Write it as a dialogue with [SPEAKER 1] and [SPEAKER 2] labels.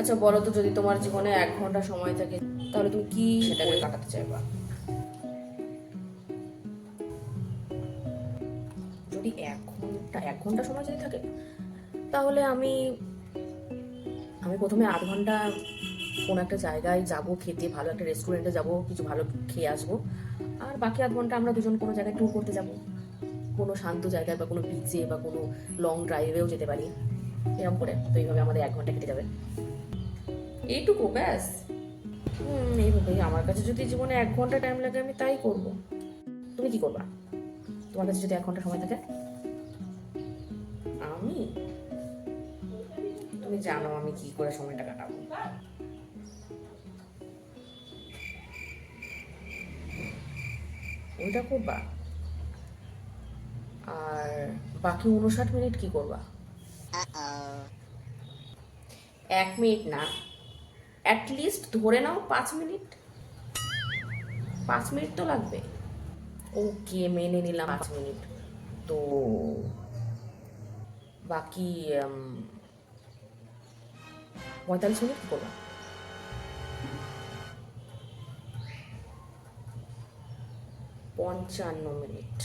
[SPEAKER 1] আচ্ছা বলো তো, যদি তোমার জীবনে 1 ঘন্টা সময় থাকে তাহলে তুমি কি সেটাকে কাটাতে চাইবা? যদি 1 ঘন্টা সময় যদি থাকে তাহলে আমি আমি প্রথমে 8 ঘন্টা কোনো একটা জায়গায় যাব খেতে, ভালো একটা রেস্টুরেন্টে যাব, কিছু ভালো খেয়ে আসবো। আর বাকি 8 ঘন্টা আমরা দুজন কোনো জায়গায় ট্যুর করতে যাব, কোনো শান্ত জায়গায় বা কোনো বিচে বা কোনো লং ড্রাইভেও যেতে পারি। এরকম করে তো এইভাবে আমাদের 1 ঘন্টা কেটে যাবে। এইটুকু ব্যাস। এইভাবেই আমার কাছে যদি জীবনে 1 ঘন্টা টাইম লাগে আমি তাই করব। তুমি কি করবা তোমার কাছে যদি 1 ঘন্টা সময় থাকে? আমি, তুমি জানো আমি কি করে সময়টা কাটাবো। ওইটা করবা, আর বাকি 59 মিনিট কি করবা? 1 মিনিট না, অ্যাটলিস্ট ধরে নাও 5 মিনিট। 5 মিনিট তো লাগবে। ওকে, মেনে নিলাম 5 মিনিট। তো বাকি 45 মিনিট কি করবা? 55 মিনিট।